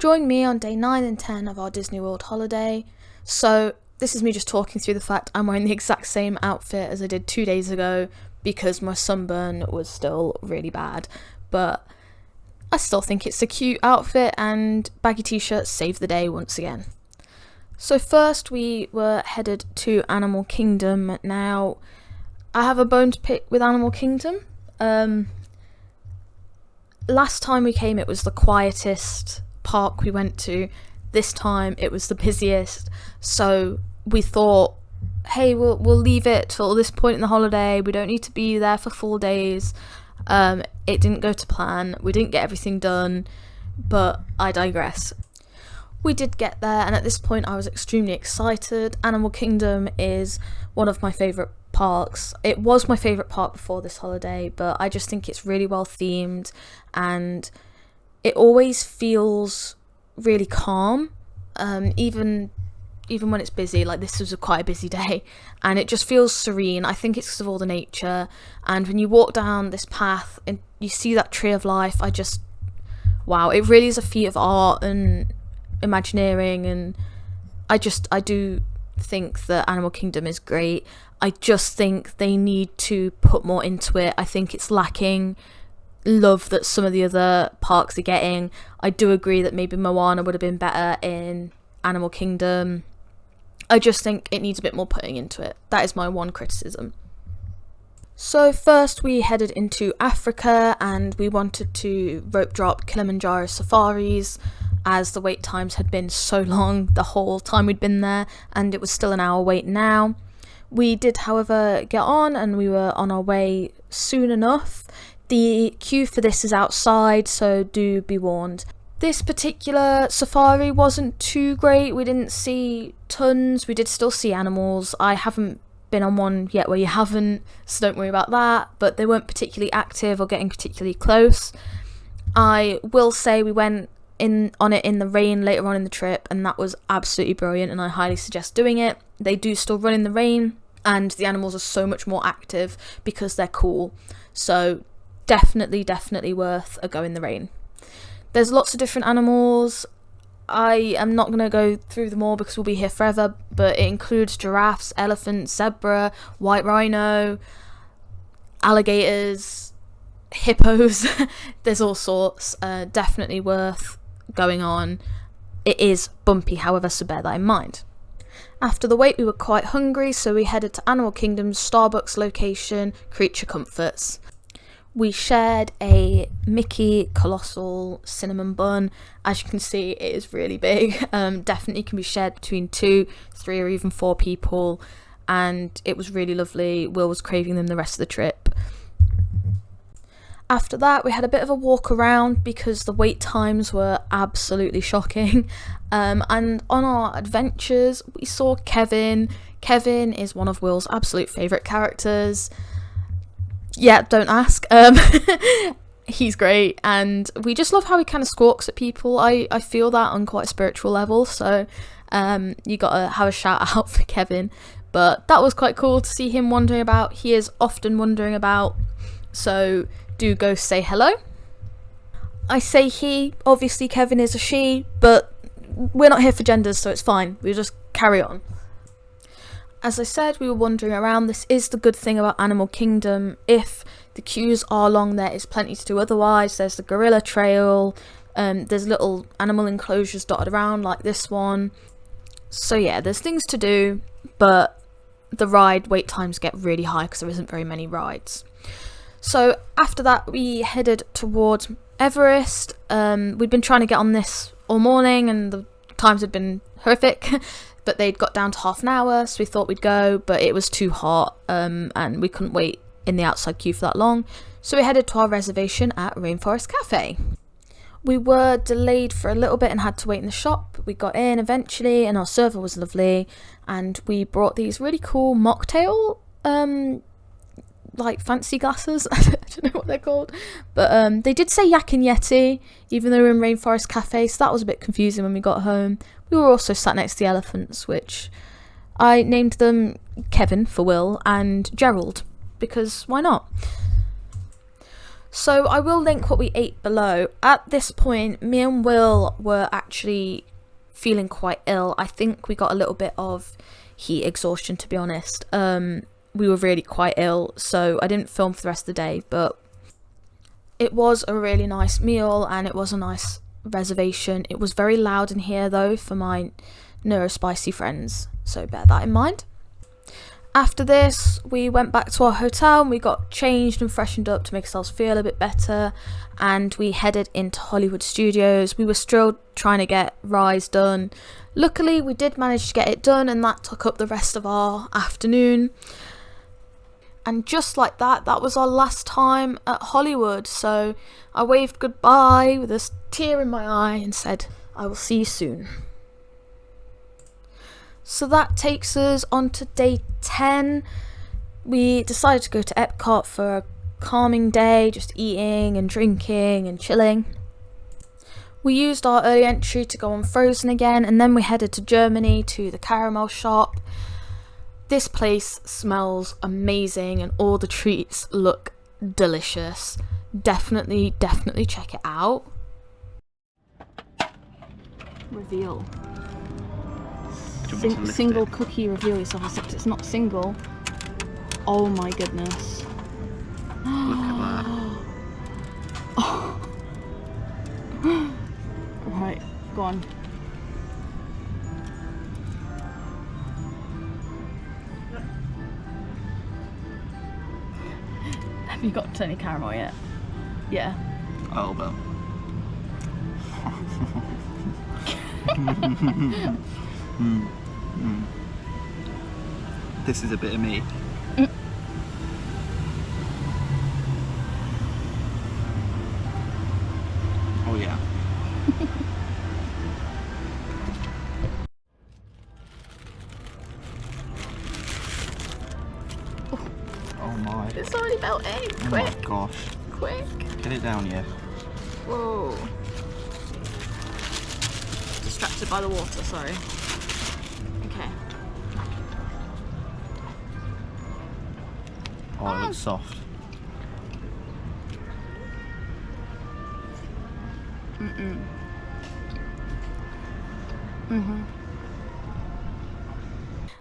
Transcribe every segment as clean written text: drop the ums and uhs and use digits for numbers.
Join me on day 9 and 10 of our Disney World holiday. So this is me just talking through the fact I'm wearing the exact same outfit as I did 2 days ago because my sunburn was still really bad. But I still think it's a cute outfit, and baggy t-shirts save the day once again. So first we were headed to Animal Kingdom. Now, I have a bone to pick with Animal Kingdom. Last time we came it was the quietest park we went to. This time it was the busiest, so we thought, hey, we'll leave it till this point in the holiday. We don't need to be there for full days. It didn't go to plan. We didn't get everything done, but I digress. We did get there, and at this point I was extremely excited. Animal Kingdom is one of my favourite parks. It was my favourite park before this holiday, but I just think it's really well themed, and it always feels really calm, even when it's busy. Like, this was quite a busy day, and it just feels serene. I think it's because of all the nature, and when you walk down this path and you see that tree of life, wow, it really is a feat of art and Imagineering, and I do think that Animal Kingdom is great. I just think they need to put more into it. I think it's lacking love that some of the other parks are getting. I do agree that maybe Moana would have been better in Animal Kingdom. I just think it needs a bit more putting into it. That is my one criticism. So first we headed into Africa, and we wanted to rope drop Kilimanjaro safaris, as the wait times had been so long the whole time we'd been there, and it was still an hour wait now. We did, however, get on, and we were on our way soon enough. The queue for this is outside, so do be warned. This particular safari wasn't too great. We didn't see tons. We did still see animals. I haven't been on one yet where you haven't, so don't worry about that. But they weren't particularly active or getting particularly close. I will say we went on it in the rain later on in the trip, and that was absolutely brilliant, and I highly suggest doing it. They do still run in the rain, and the animals are so much more active because they're cool. So definitely worth a go in the rain. There's lots of different animals. I am not going to go through them all because we'll be here forever, but it includes giraffes, elephants, zebra, white rhino, alligators, hippos. There's all sorts. Definitely worth going on. It is bumpy, however, so bear that in mind. After the wait we were quite hungry, so we headed to Animal Kingdom's Starbucks location, Creature Comforts. We shared a Mickey Colossal cinnamon bun. As you can see, it is really big. Definitely can be shared between 2, 3 or even 4 people, and it was really lovely. Will was craving them the rest of the trip. After that, we had a bit of a walk around because the wait times were absolutely shocking. And on our adventures, we saw Kevin. Kevin is one of Will's absolute favourite characters. Yeah, don't ask. He's great, and we just love how he kind of squawks at people. I feel that on quite a spiritual level, so you gotta have a shout out for Kevin. But that was quite cool to see him wandering about. He is often wandering about, so do go say hello. I say he, obviously Kevin is a she, but we're not here for genders, so it's fine. We'll just carry on. As I said, we were wandering around. This is the good thing about Animal Kingdom. If the queues are long, there is plenty to do otherwise. There's the gorilla trail. There's little animal enclosures dotted around like this one. So yeah, there's things to do, but the ride wait times get really high because there isn't very many rides. So after that, we headed towards Everest. We'd been trying to get on this all morning, and the times had been horrific. But they'd got down to half an hour, so we thought we'd go, but it was too hot, and we couldn't wait in the outside queue for that long, so we headed to our reservation at Rainforest Cafe. We were delayed for a little bit and had to wait in the shop. We got in eventually, and our server was lovely, and we brought these really cool mocktail, like fancy glasses. I don't know what they're called, but they did say Yak and Yeti, even though we were in Rainforest Cafe, so that was a bit confusing when we got home. We were also sat next to the elephants, which I named them Kevin for Will and Gerald, because why not? So I will link what we ate below. At this point, me and Will were actually feeling quite ill. I think we got a little bit of heat exhaustion, to be honest. We were really quite ill, so I didn't film for the rest of the day, but it was a really nice meal and it was a nice reservation. It was very loud in here though for my neurospicy friends, so bear that in mind. After this, we went back to our hotel and we got changed and freshened up to make ourselves feel a bit better, and we headed into Hollywood Studios. We were still trying to get Rise done. Luckily, we did manage to get it done, and that took up the rest of our afternoon. And just like that, that was our last time at Hollywood. So I waved goodbye with a tear in my eye and said, I will see you soon. So that takes us on to day 10. We decided to go to Epcot for a calming day, just eating and drinking and chilling. We used our early entry to go on Frozen again, and then we headed to Germany to the caramel shop. This place smells amazing and all the treats look delicious. Definitely check it out. Reveal. Single cookie reveal yourself, except it's not single. Oh my goodness. Look at that. Oh. Right, go on. Have you got to any caramel yet? Yeah. A little bit. This is a bit of me. Oh yeah. Oh my. It's already melting. Oh Quick. my gosh. Quick. Get it down, yeah. Whoa. Distracted by the water, sorry. Okay. Oh, it looks soft.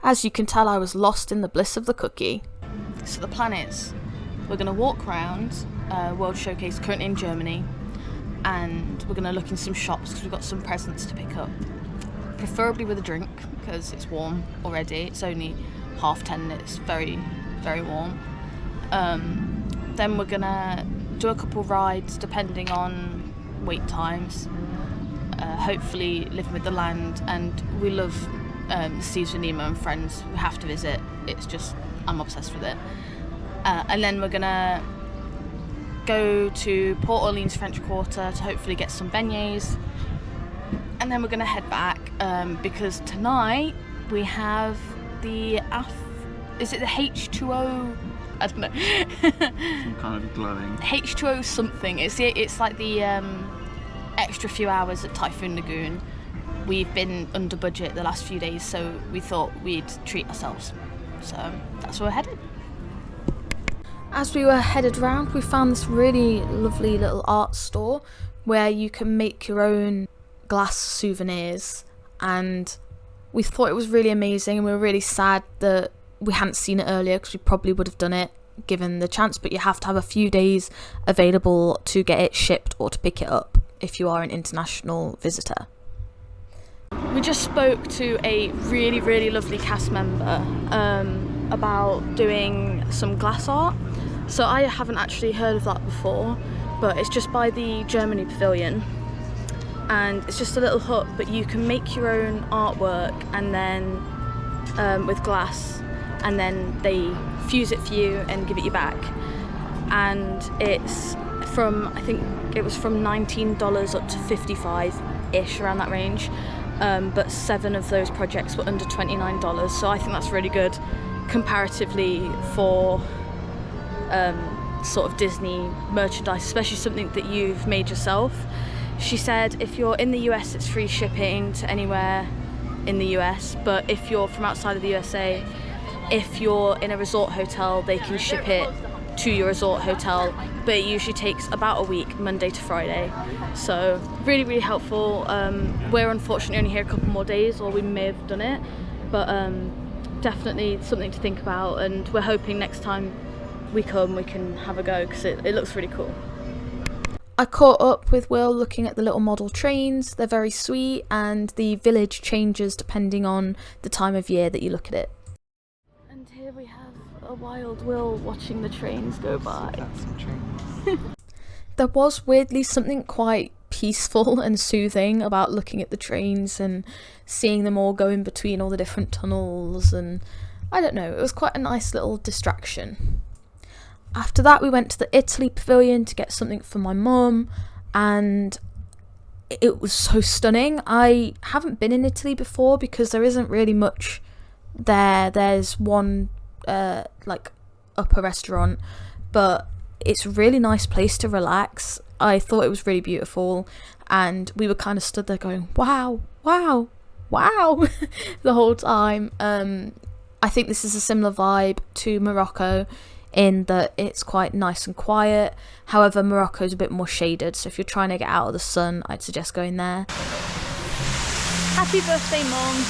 As you can tell, I was lost in the bliss of the cookie. So the plan is, we're going to walk around World Showcase, currently in Germany, and we're going to look in some shops because we've got some presents to pick up. Preferably with a drink because it's warm already. It's only 10:30 and it's very, very warm. Then we're going to do a couple rides depending on wait times. Hopefully living with the land, and we love Seas with Nemo and Friends. We have to visit. It's just, I'm obsessed with it. And then we're gonna go to Port Orleans French Quarter to hopefully get some beignets, and then we're gonna head back because tonight we have the is it the H2O? I don't know. Some kind of glowing H2O something. It's like the extra few hours at Typhoon Lagoon. We've been under budget the last few days, so we thought we'd treat ourselves. So that's where we're headed. As we were headed round, we found this really lovely little art store where you can make your own glass souvenirs, and we thought it was really amazing, and we were really sad that we hadn't seen it earlier because we probably would have done it given the chance, but you have to have a few days available to get it shipped or to pick it up if you are an international visitor. We just spoke to a really, really lovely cast member about doing some glass art. So I haven't actually heard of that before, but it's just by the Germany pavilion, and it's just a little hut, but you can make your own artwork and then with glass, and then they fuse it for you and give it you back. And it's from, I think it was from $19 up to $55-ish, around that range. But 7 of those projects were under $29, so I think that's really good comparatively for sort of Disney merchandise, especially something that you've made yourself. She said if you're in the US, it's free shipping to anywhere in the US, but if you're from outside of the USA, if you're in a resort hotel, they can ship it to your resort hotel, but it usually takes about a week, Monday to Friday. So really, really helpful. We're unfortunately only here a couple more days, or we may have done it, but definitely something to think about, and we're hoping next time we come we can have a go, because it looks really cool. I caught up with Will looking at the little model trains. They're very sweet, and the village changes depending on the time of year that you look at it. And here we have a wild Will watching the trains go by. There was weirdly something quite peaceful and soothing about looking at the trains and seeing them all go in between all the different tunnels, and I don't know, it was quite a nice little distraction. After that we went to the Italy pavilion to get something for my mum, and it was so stunning. I haven't been in Italy before because there isn't really much there. There's one like upper restaurant, but it's a really nice place to relax. I thought it was really beautiful, and we were kind of stood there going wow, wow, wow the whole time. I think this is a similar vibe to Morocco in that it's quite nice and quiet. However, Morocco's a bit more shaded, so if you're trying to get out of the sun, I'd suggest going there. Happy birthday, Mom!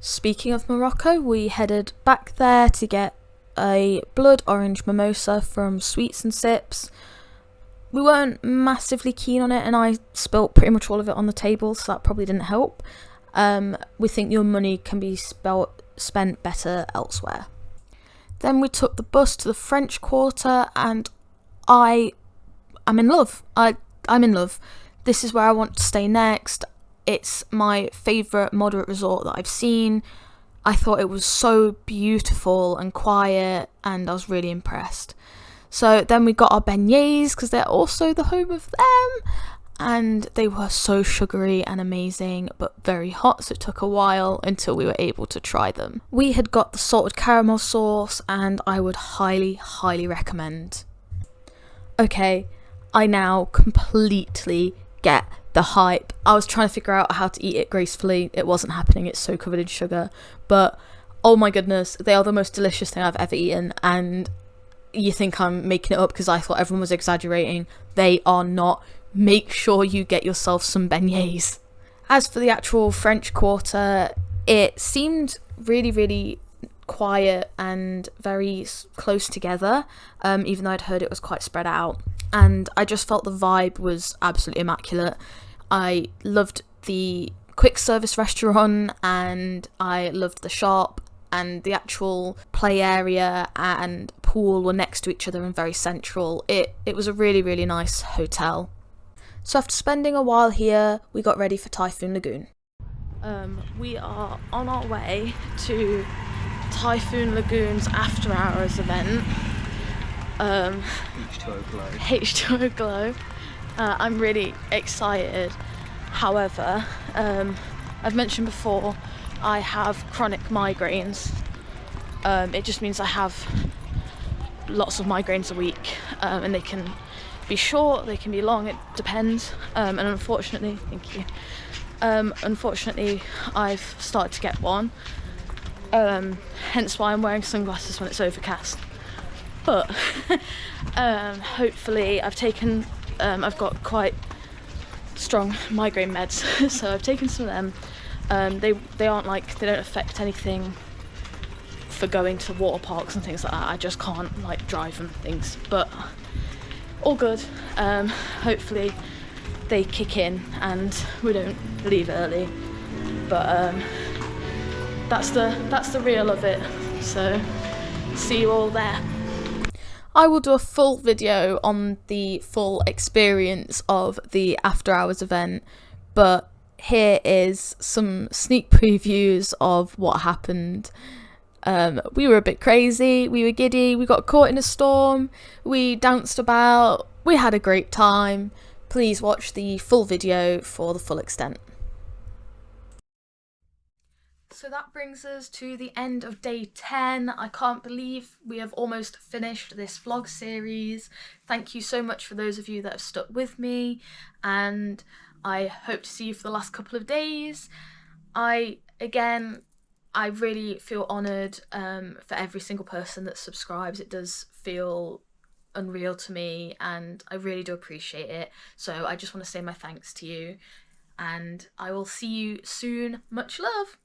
Speaking of Morocco, we headed back there to get a blood orange mimosa from Sweets and Sips. We weren't massively keen on it, and I spilt pretty much all of it on the table, so that probably didn't help. We think your money can be spent better elsewhere. Then we took the bus to the French Quarter, and I'm in love. I'm in love. This is where I want to stay next. It's my favourite moderate resort that I've seen. I thought it was so beautiful and quiet, and I was really impressed. So then we got our beignets, because they're also the home of them, and they were so sugary and amazing, but very hot, so it took a while until we were able to try them. We had got the salted caramel sauce, and I would highly, highly recommend. Okay, I now completely get the hype. I was trying to figure out how to eat it gracefully. It wasn't happening, it's so covered in sugar, but oh my goodness, they are the most delicious thing I've ever eaten. And you think I'm making it up because I thought everyone was exaggerating. They are not. Make sure you get yourself some beignets. As for the actual French Quarter, it seemed really, really quiet and very close together, even though I'd heard it was quite spread out, and I just felt the vibe was absolutely immaculate. I loved the quick service restaurant, and I loved the shop, and the actual play area and pool were next to each other and very central. It was a really, really nice hotel. So after spending a while here, we got ready for Typhoon Lagoon. We are on our way to Typhoon Lagoon's after hours event. H2O Glow. H2O Glow. I'm really excited. However, I've mentioned before, I have chronic migraines. It just means I have lots of migraines a week, and they can be short, they can be long, it depends. And unfortunately, thank you. Unfortunately, I've started to get one. Hence why I'm wearing sunglasses when it's overcast. But hopefully I've got quite strong migraine meds, so I've taken some of them. They aren't like, they don't affect anything for going to water parks and things like that. I just can't like drive and things, but all good. Hopefully they kick in and we don't leave early, but that's the real of it. So see you all there. I will do a full video on the full experience of the after hours event, but here is some sneak previews of what happened. We were a bit crazy, we were giddy, we got caught in a storm, we danced about, we had a great time. Please watch the full video for the full extent. So that brings us to the end of day 10. I can't believe we have almost finished this vlog series. Thank you so much for those of you that have stuck with me, and I hope to see you for the last couple of days. I, again, I really feel honoured for every single person that subscribes. It does feel unreal to me, and I really do appreciate it. So I just want to say my thanks to you, and I will see you soon. Much love.